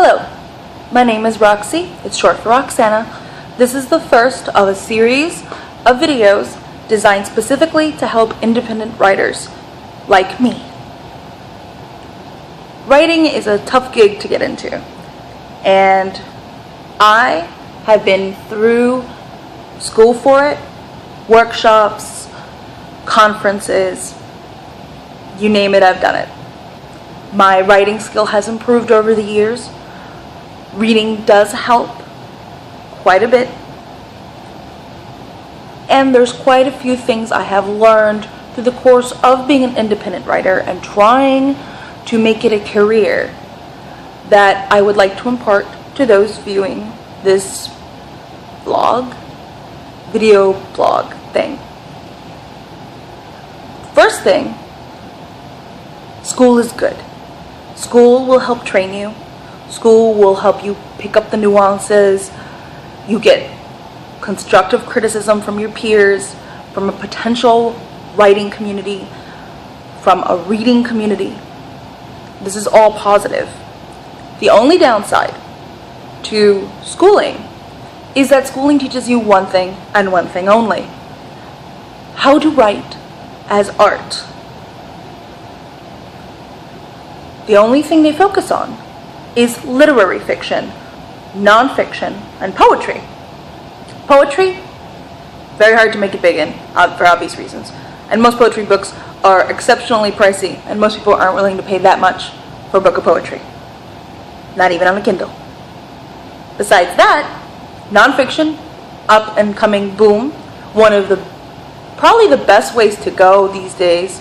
Hello, my name is Roxy, it's short for Roxana. This is the first of a series of videos designed specifically to help independent writers like me. Writing is a tough gig to get into, and I have been through school for it, workshops, conferences, you name it, I've done it. My writing skill has improved over the years. Reading does help quite a bit. And there's quite a few things I have learned through the course of being an independent writer and trying to make it a career that I would like to impart to those viewing this video blog thing. First thing, school is good. School will help train you. School will help you pick up the nuances. You get constructive criticism from your peers, from a potential writing community, from a reading community. This is all positive. The only downside to schooling is that schooling teaches you one thing and one thing only: how to write as art. The only thing they focus on is literary fiction, nonfiction, and poetry. Poetry, very hard to make it big in, for obvious reasons. And most poetry books are exceptionally pricey, and most people aren't willing to pay that much for a book of poetry. Not even on a Kindle. Besides that, nonfiction, up and coming boom, probably the best ways to go these days,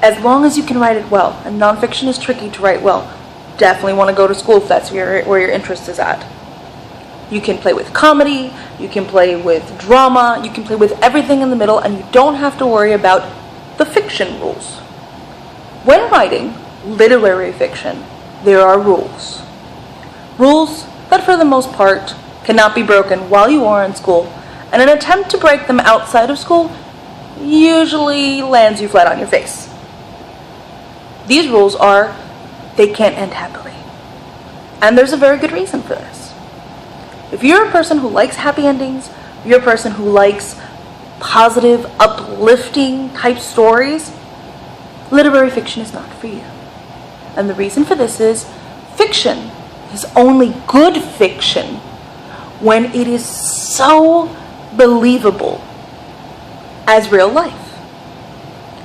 as long as you can write it well. And nonfiction is tricky to write well. Definitely want to go to school if that's where your interest is at. You can play with comedy, you can play with drama, you can play with everything in the middle, and you don't have to worry about the fiction rules. When writing literary fiction, there are rules. Rules that for the most part cannot be broken while you are in school, and an attempt to break them outside of school usually lands you flat on your face. These rules are, they can't end happily. And there's a very good reason for this. If you're a person who likes happy endings, if you're a person who likes positive, uplifting type stories, literary fiction is not for you. And the reason for this is, fiction is only good fiction when it is so believable as real life.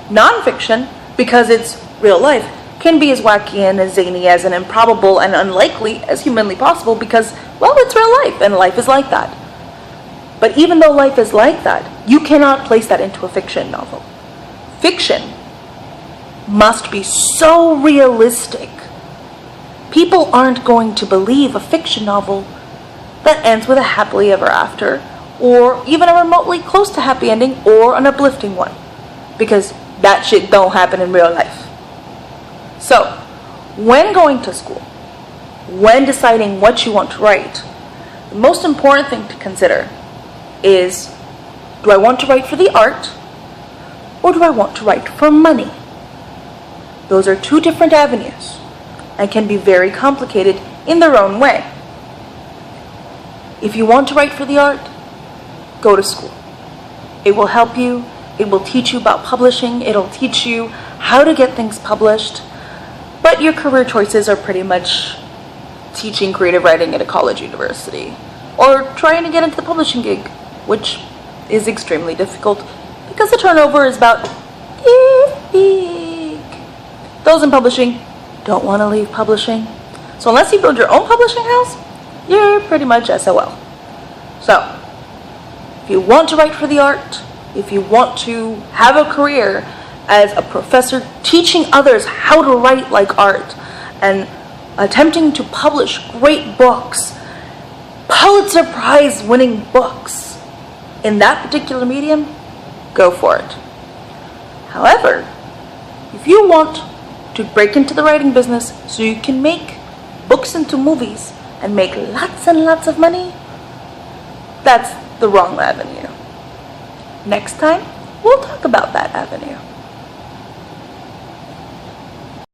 Nonfiction, because it's real life, can be as wacky and as zany as and improbable and unlikely as humanly possible because, well, it's real life and life is like that. But even though life is like that, you cannot place that into a fiction novel. Fiction must be so realistic. People aren't going to believe a fiction novel that ends with a happily ever after, or even a remotely close to happy ending, or an uplifting one, because that shit don't happen in real life. So, when going to school, when deciding what you want to write, the most important thing to consider is, do I want to write for the art, or do I want to write for money? Those are two different avenues, and can be very complicated in their own way. If you want to write for the art, go to school. It will help you, it will teach you about publishing, it'll teach you how to get things published. But your career choices are pretty much teaching creative writing at a college university, or trying to get into the publishing gig, which is extremely difficult because the turnover is about big. Those in publishing don't want to leave publishing. So unless you build your own publishing house, you're pretty much SOL. So, if you want to write for the art, if you want to have a career as a professor teaching others how to write like art and attempting to publish great books, Pulitzer Prize winning books in that particular medium, go for it. However, if you want to break into the writing business so you can make books into movies and make lots and lots of money, that's the wrong avenue. Next time, we'll talk about that avenue.